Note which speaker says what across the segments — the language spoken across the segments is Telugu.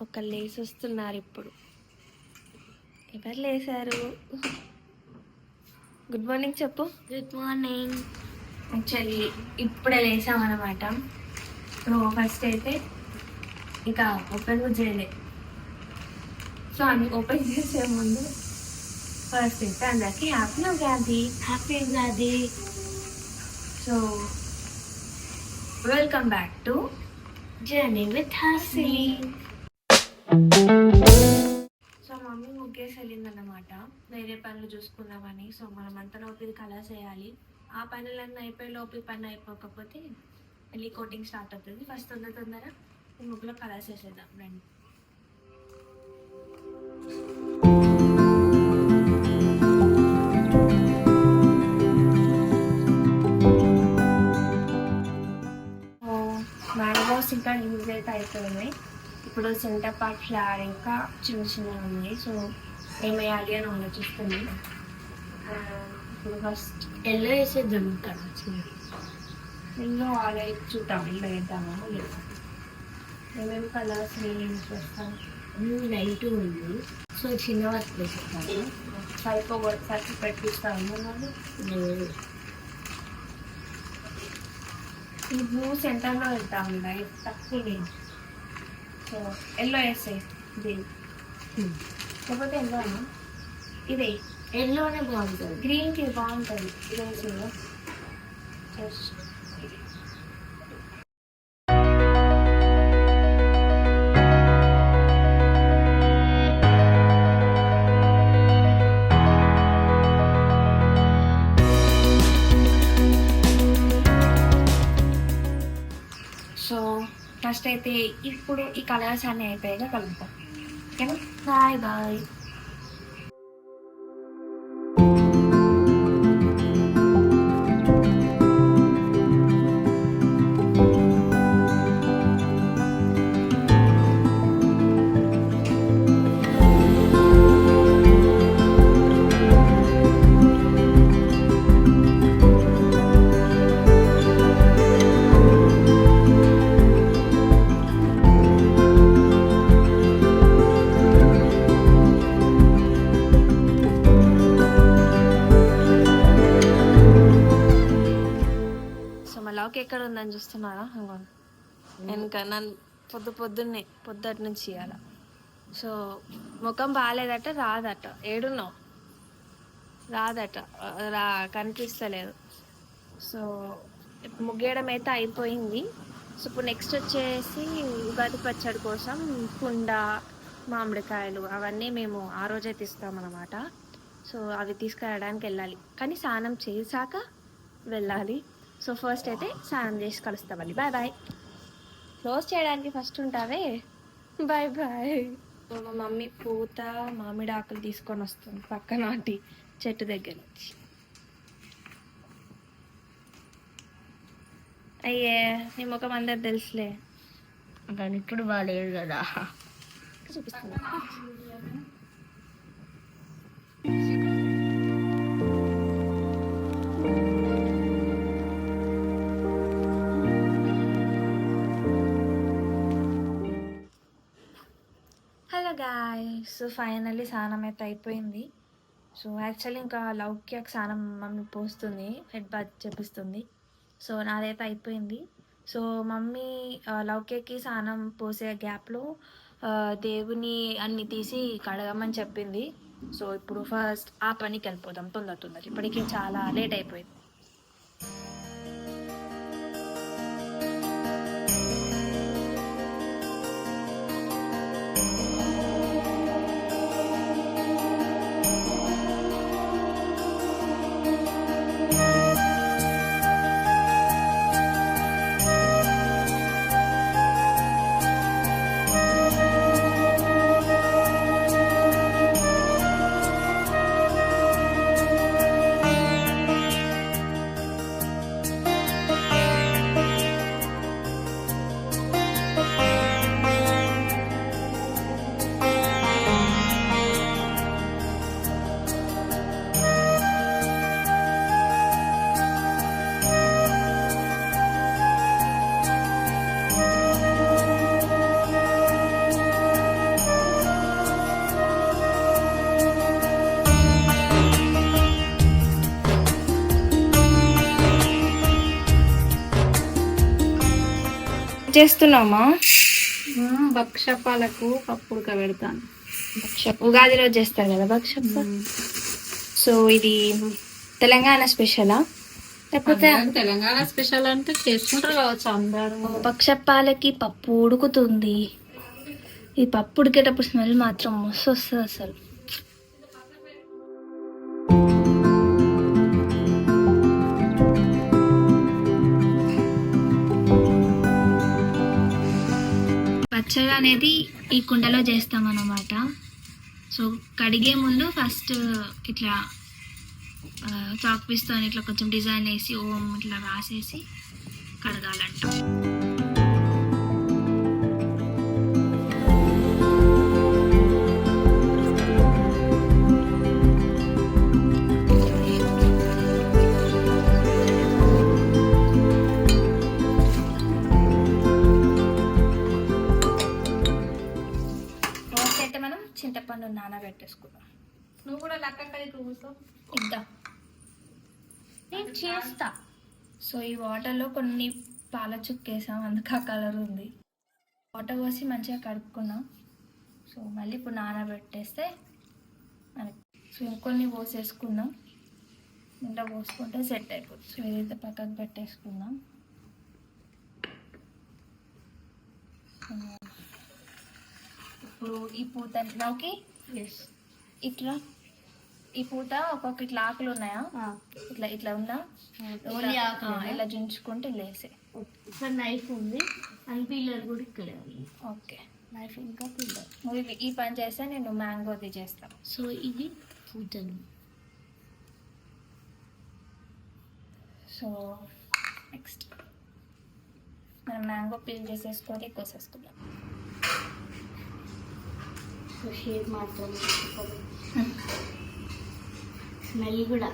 Speaker 1: ఒకళ్ళు లేసి వస్తున్నారు ఇప్పుడు. ఎవరు లేసారు? గుడ్ మార్నింగ్ చెప్పు.
Speaker 2: Good morning.
Speaker 1: యాక్చువల్లీ ఇప్పుడే లేసామన్నమాట. సో ఫస్ట్ అయితే ఇక ఓపెన్ చేయలే. సో అన్ని ఓపెన్ చేసే ముందు ఫస్ట్ అయితే అందరికి happy Ugadi.
Speaker 2: Happy Ugadi.
Speaker 1: So welcome back to
Speaker 2: journey with Hasini.
Speaker 1: So mummy ముగ్గేసి వెళ్ళిందన్నమాట, వేరే పనులు చూసుకుందామని. సో మనం అంత లోపు కలర్స్ వేయాలి. ఆ పనులన్నీ అయిపోయే లోపు పని అయిపోకపోతే మళ్ళీ కోటింగ్ స్టార్ట్ అవుతుంది. ఫస్ట్ తొందర ఈ ముగ్గులో కలర్స్ వేసేద్దాం రండి. మ్యాంగోస్ ఇంకా యూజ్ అయితే అయిపోయినాయి. ఇప్పుడు సెంటర్ పార్ట్ ఫ్లవర్ ఇంకా చిన్న ఉన్నాయి. సో ఏమేయాలి అని ఆలోచిస్తుంది. ఇప్పుడు ఫస్ట్
Speaker 2: ఎల్లో వేసేద్దాం. ఇక్కడ
Speaker 1: ఎల్లో ఆల్రెడీ చూద్దాం, ఎల్లో వేద్దామా లేదు. ఏమేమి కలర్స్ యూజ్ చేస్తాను.
Speaker 2: లైట్ ఉంది, సో చిన్న వర్క్ వేసేస్తాను.
Speaker 1: సర్కిల్ పెట్టిస్తాను.
Speaker 2: లేదు,
Speaker 1: ఈ బ్లూ సెంటర్లో వెళ్తాం, లైట్ తక్కువ లేదు. సో ఎల్లో వేసాయి దీన్ని, లేకపోతే ఎల్లో అన్నా ఇదే
Speaker 2: ఎల్లోనే బాగుంటుంది.
Speaker 1: గ్రీన్కి బాగుంటుంది. ఇదే జస్ట్ సో ఫస్ట్ అయితే ఇప్పుడు ఈ కలర్స్ అన్నీ అయిపోయాక కలుపుతాం. ఓకేనా? Bye bye. లౌకి ఎక్కడ ఉందని చూస్తున్నారా? వెనక నన్ను పొద్దుటి నుంచి ఇవ్వాల. సో ముఖం బాగాలేదట, రాదట. ఏడున్నావు? రాదట, కనిపిస్తలేదు. సో ముగ్గేయడం అయితే అయిపోయింది. సో ఇప్పుడు నెక్స్ట్ వచ్చేసి ఉగాది పచ్చడి కోసం కుండ, మామిడికాయలు అవన్నీ మేము ఆ రోజే తీస్తామన్నమాట. సో అవి తీసుకురావడానికి వెళ్ళాలి, కానీ స్నానం చేశాక వెళ్ళాలి. సో ఫస్ట్ అయితే స్నానం చేసి కలుస్తామని. Bye bye. క్లోజ్ చేయడానికి ఫస్ట్ ఉంటావే. Bye bye. సో మా మమ్మీ పూత మామిడి ఆకులు తీసుకొని వస్తుంది పక్కనాటి చెట్టు దగ్గర నుంచి. అయ్యే నీ ముఖం అందరు తెలుసులే,
Speaker 2: కానీ ఇప్పుడు బాగాలేదు కదా.
Speaker 1: చూపిస్తున్నా. హలో గాయ్స్, సో ఫైనల్లీ స్నానం అయితే అయిపోయింది. సో యాక్చువల్లీ ఇంకా లౌక్యకి స్నానం మమ్మీ పోస్తుంది, హెడ్ బాత్ చేపిస్తుంది. సో నాదైతే అయిపోయింది. సో మమ్మీ లౌక్యకి స్నానం పోసే గ్యాప్లో దేవుని అన్ని తీసి కడగమని చెప్పింది. సో ఇప్పుడు ఫస్ట్ ఆ పనికి వెళ్ళిపోదాం తొందర. ఇప్పటికీ చాలా లేట్ అయిపోయింది. చేస్తున్నామా?
Speaker 3: భక్షపాలకు పప్పు ఉడకబెడతాను.
Speaker 1: ఉగాది రోజు చేస్తారు కదా భక్షప్ప. సో ఇది తెలంగాణ స్పెషలా లేకపోతే
Speaker 3: తెలంగాణ స్పెషల్ అంటే చేసుకుంటారు కావచ్చు అందరూ.
Speaker 1: భక్షప్పాలకి పప్పు ఉడుకుతుంది. ఈ పప్పు ఉడికేటప్పుడు స్మెల్ మాత్రం మస్తు వస్తుంది అసలు. పచ్చడి అనేది ఈ కుండలో చేస్తాం అన్నమాట. సో కడిగే ముందు ఫస్ట్ ఇట్లా చాక్ పీస్తో ఇట్లా కొంచెం డిజైన్ వేసి ఓం ఇట్లా రాసేసి కడగాలంట. అయితే మనం చింతపండు నానబెట్టేసుకుందాం.
Speaker 3: నువ్వు కూడా లక్కడికి కూర్చో.
Speaker 1: ఇద్దాం, నేను చేస్తా. సో ఈ వాటర్లో కొన్ని పాల చుక్కేసాం, అందుకు ఆ కలర్ ఉంది. వాటర్ పోసి మంచిగా కడుక్కున్నాం. సో మళ్ళీ ఇప్పుడు నానబెట్టేస్తే మనకి. సో ఇంకొన్ని పోసేసుకుందాం, ఇంట్లో పోసుకుంటే సెట్ అయిపోతుంది. సో ఇదైతే పక్కకు పెట్టేసుకుందాం. ఇప్పుడు ఈ పూతలోకి ఇట్లా ఈ పూత ఒక్కొక్క ఇట్లా ఆకులు ఉన్నాయా, ఇట్లా ఇట్లా ఉందా, ఇలా జించుకుంటే లేసే.
Speaker 2: ఇక్కడ నైఫ్ ఉంది అని పిల్లర్ కూడా ఇక్కడ.
Speaker 1: ఓకే, నైఫ్ ఇంకా పిల్లర్. నువ్వు ఈ పని చేస్తే నేను మ్యాంగోది చేస్తాను.
Speaker 2: సో ఇది పూతలు.
Speaker 1: సో నెక్స్ట్ మనం మ్యాంగో పీల్ చేసేసుకొని కోసేసుకుందాం.
Speaker 2: సో షేప్ మాత్రం స్మెల్ కూడా.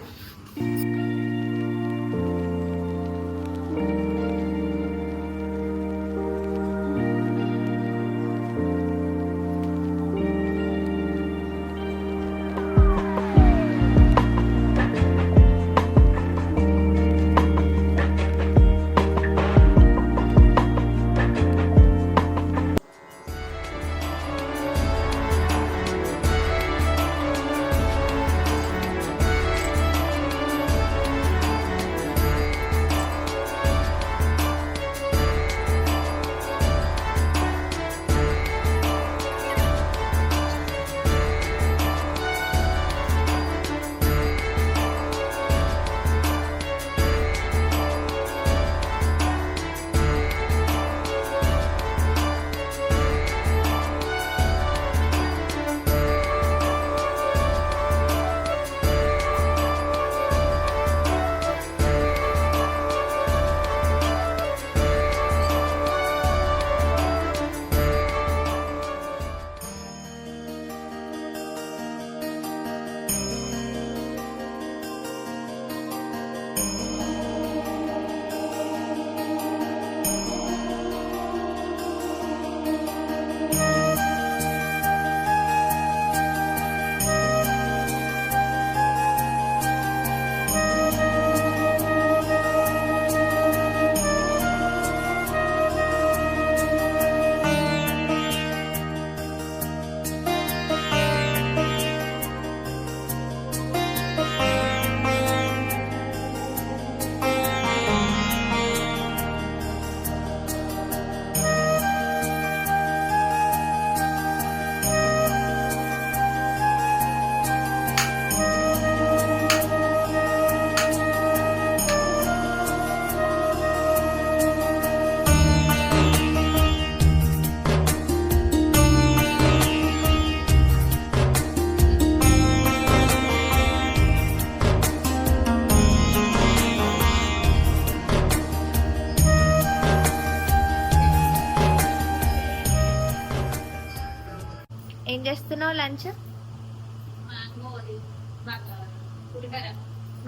Speaker 1: ఏం చేస్తున్నావు లంచ్?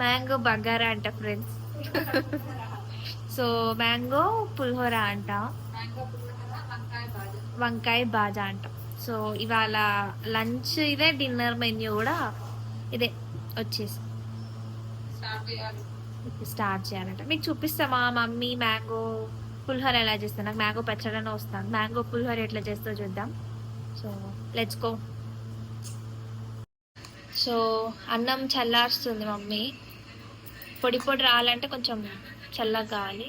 Speaker 1: మ్యాంగో బగారా అంట ఫ్రెండ్స్. సో మ్యాంగో పులిహోర అంట, వంకాయ బాజా అంట. సో ఇవాళ లంచ్ ఇదే, డిన్నర్ మెన్యూ కూడా ఇదే వచ్చేసి స్టార్ట్ చేయాలంట. మీకు చూపిస్తామా మమ్మీ మ్యాంగో పులిహోర ఎలా చేస్తాను, నాకు మ్యాంగో పచ్చడి వస్తాను. మ్యాంగో పులిహోర ఎట్లా చేస్తో చూద్దాం. So let's go. సో అన్నం చల్లారుస్తుంది మమ్మీ. పొడి పొడి రావాలంటే కొంచెం చల్లగా కావాలి.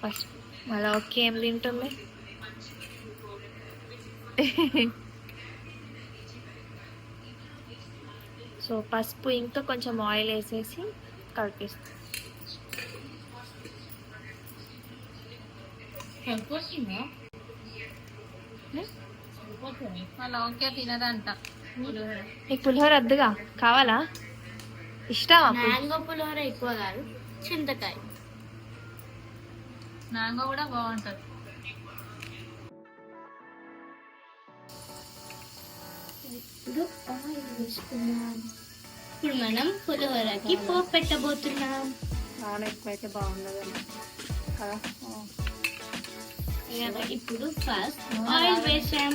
Speaker 1: ఫస్ట్ మళ్ళీ ఓకే ఏం తింటుంది. సో పసుపు ఇంకా కొంచెం ఆయిల్ వేసేసి కలిపిస్తాం.
Speaker 3: వాళ్ళ ఓకే తినదంట.
Speaker 1: నీకు పులిహోర వద్దుగా, కావాలా? ఇష్టమా?
Speaker 2: మ్యాంగో పులిహోర ఎక్కువ కాదు, చింతకాయ.
Speaker 3: మ్యాంగో కూడా బాగుంటది.
Speaker 2: ఇప్పుడు ఆయిల్ వేసుకున్నాం. ఇప్పుడు మనం పులిహోరకి పోపు పెట్టబోతున్నాం.
Speaker 3: చాలా ఎక్కువైతే బాగుండదు కదా.
Speaker 2: ఇప్పుడు ఫస్ట్ ఆయిల్ వేసాం.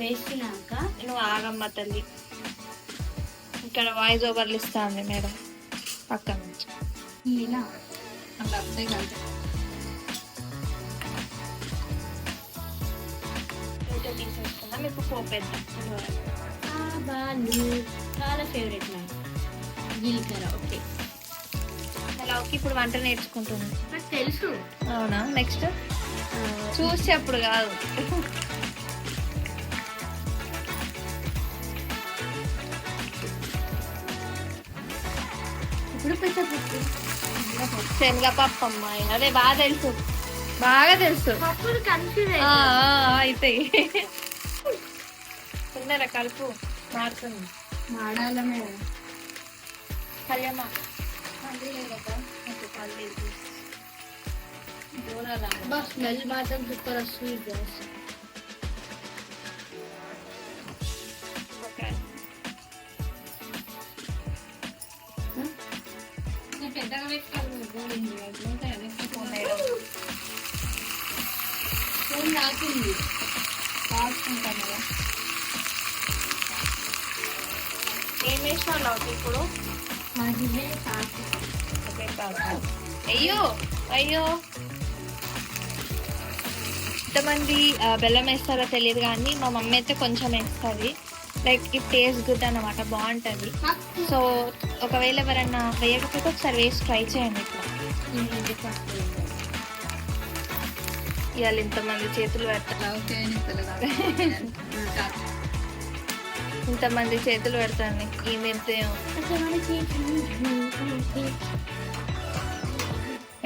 Speaker 2: వేసినాక
Speaker 1: నువ్వు ఆగమ్మ తల్లి, ఇక్కడ వాయిస్ ఓవర్లు ఇస్తాంది మేడం పక్కన నుంచి.
Speaker 2: ఇలా
Speaker 3: అట్లా అంతే కదా.
Speaker 1: తీసేసుకుందాం. ఇప్పుడు పోపు వేద్దాం.
Speaker 2: ఆవాలు చాలా ఫేవరెట్ నాకు. జీలకర్ర ఓకే.
Speaker 1: అలా ఓకే. ఇప్పుడు వంట నేర్చుకుంటున్నాను.
Speaker 2: నాకు తెలుసు.
Speaker 1: అవునా? నెక్స్ట్ చూసి అప్పుడు కాదు.
Speaker 2: ఇప్పుడు పెసరపప్పు.
Speaker 1: శనగపప్పు అమ్మాయి, అదే బాగా తెలుసు, బాగా తెలుసు.
Speaker 2: పప్పులు కన్ఫ్యూజ్
Speaker 1: అయితే తొందర కలుపు, మారుతుంది.
Speaker 2: మాడాల మీద
Speaker 1: కళ్యాణ
Speaker 2: స్మెల్ మాత్రం సూపర్ వస్తుంది.
Speaker 3: పెద్దగా పెట్టుకోవాలి.
Speaker 2: ఫోన్ రాకుంది.
Speaker 3: కాల్చుకుంటాం కదా.
Speaker 1: ఏం వేసినా ఇప్పుడు?
Speaker 2: మధ్యలో కాకు.
Speaker 1: అయ్యో అయ్యో, ఎంతమంది బెల్లం వేస్తారో తెలియదు కానీ మా మమ్మీ అయితే కొంచెం వేస్తుంది. లైక్ ఇట్ టేస్ట్ గుడ్ అన్నమాట, బాగుంటుంది. సో ఒకవేళ ఎవరన్నా వేయకపోతే ఒకసారి వేసి ట్రై చేయండి. ఇట్లా ఇవాళ ఇంతమంది చేతులు పెడతారు, ఇంతమంది చేతులు పెడతాను. ఈ మెత్తేమో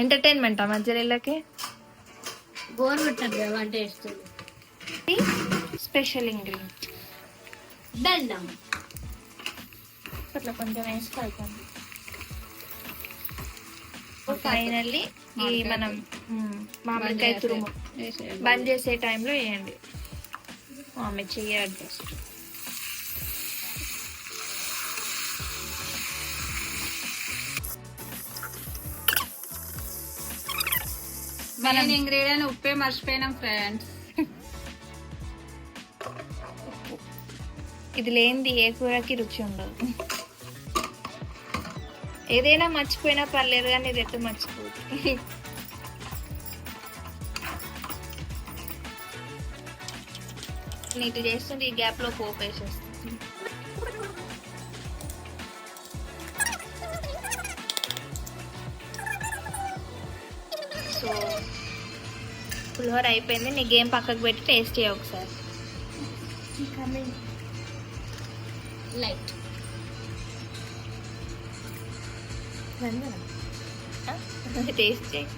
Speaker 1: ఎంటర్టైన్మెంట్ ఆ మధ్యలోకి
Speaker 2: బోర్ పెట్టదు కదా వంట చేస్తుంది.
Speaker 1: స్పెషల్ ఇంగ్రీడియంట్
Speaker 2: బెల్లం.
Speaker 1: అట్లా కొంచెం వేసుకోవాలి. ఫైనల్లీ ఈ మనం మామిడికాయ తురుము బంద్ చేసే టైంలో వేయండి. మమ్మీ చెయ్యి అడ్జస్ట్.
Speaker 3: మనం ఇంగ్రీడియంట్ ఉప్పే మర్చిపోయినాం ఫ్రెండ్స్.
Speaker 1: ఇది లేనిది ఏ కూరకి రుచి ఉండదు. ఏదైనా మర్చిపోయినా పర్లేదు కానీ ఇది ఎట్లా మర్చిపోదు. నీటి చేస్తుంటే ఈ గ్యాప్ లో పోపు వేసేస్తుంది. సో పులిహోర అయిపోయింది. నీ గేమ్ పక్కకు పెట్టి టేస్ట్ చేయ ఒకసారి.
Speaker 2: లైట్
Speaker 1: టేస్ట్ చేయి.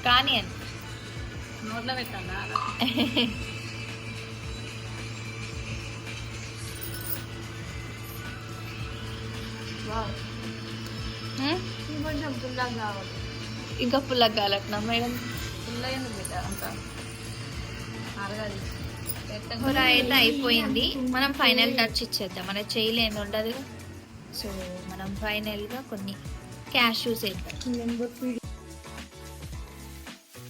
Speaker 1: కానీ అని
Speaker 3: నోట్లో పెట్టాలా?
Speaker 2: కొంచెం పుల్లగా కావాలి.
Speaker 1: ఇంకా పుల్లగా కాలట్నా మేడం?
Speaker 3: పుల్లయింది బిడ్డ అంత అరగది.
Speaker 1: కూర అయితే అయిపోయింది. మనం ఫైనల్ టచ్ ఇచ్చేద్దాం. మన చేయలేని ఉండదు. సో మనం ఫైనల్గా కొన్ని క్యాష్యూస్ వేద్దాం.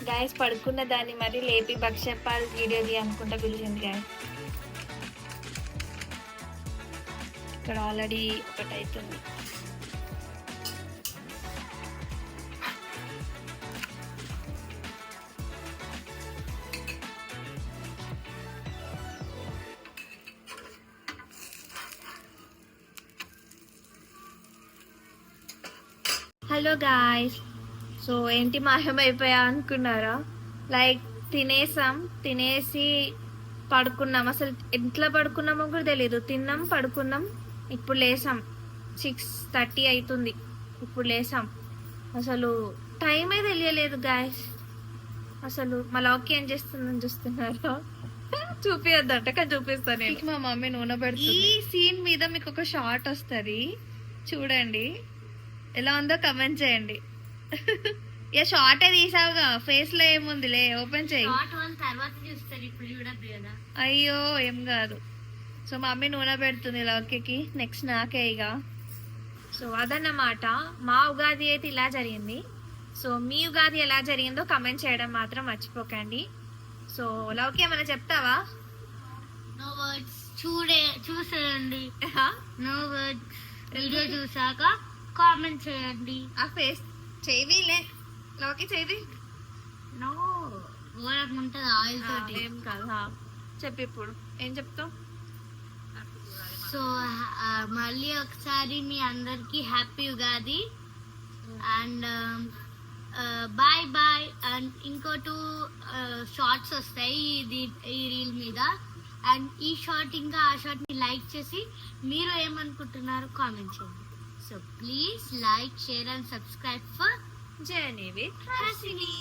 Speaker 1: గాయస్ పడుకున్న దాన్ని మరి లేపి భక్షపాలు వీడియోది అనుకుంటా పిలిచింది గాయస్. ఇక్కడ ఆల్రెడీ ఒకటి అవుతుంది. హలో గాయ్స్, సో ఏంటి మాయమైపోయా అనుకున్నారా? లైక్ తినేసి పడుకున్నాం. అసలు ఎట్లా పడుకున్నామో కూడా తెలీదు. తిన్నాం, పడుకున్నాం, ఇప్పుడు లేసాం. 6:30 అవుతుంది, ఇప్పుడు లేసాం. అసలు టైమే తెలియలేదు గాయస్. అసలు మా లాక్కి ఏం చేస్తుందని చూస్తున్నారా? చూపియొద్దంట కానీ చూపిస్తాను నేను. మా మమ్మీ నూనె పెడుతుంది. ఈ సీన్ మీద మీకు ఒక షార్ట్ వస్తుంది, చూడండి. ఎలా ఉందో కమెంట్ చేయండి. ఇక షార్టే తీసావుగా, ఫేస్ లో ఏముందిలే, ఓపెన్ చేయి.
Speaker 2: తర్వాత చూస్తారు, ఇప్పుడు చూడద్దు కదా.
Speaker 1: అయ్యో ఏం కాదు. సో మమ్మీ నూనె పెడుతుంది లౌకికి, నెక్స్ట్ నాకే ఇక. సో అదన్నమాట, మా ఉగాది అయితే ఇలా జరిగింది. సో మీ ఉగాది ఎలా జరిగిందో కమెంట్ చేయడం మాత్రం మర్చిపోకండి. సో లౌకి ఏమైనా చెప్తావా?
Speaker 2: No words. చూసేయండి. No words. వీడియో చూసాక కామెంట్ చేయండి.
Speaker 1: ఆ ఫేస్ చేయవిలే లౌకి, చేయవి.
Speaker 2: నో ఊరకు ఉంటుంది ఆయిల్ తోటి.
Speaker 1: ఏం కాదు. చెప్పు, ఇప్పుడు ఏం చెప్తావు?
Speaker 2: సో మళ్ళీ ఒకసారి మీ అందరికి happy Ugadi and bye bye. And ఇంకో 2 షార్ట్స్ వస్తాయి ఈ రీల్ మీద. అండ్ ఈ షార్ట్ ఇంకా ఆ షార్ట్ ని లైక్ చేసి మీరు ఏమనుకుంటున్నారో కామెంట్ చేయండి. So please like, share and subscribe for
Speaker 1: journey with
Speaker 2: Hasini.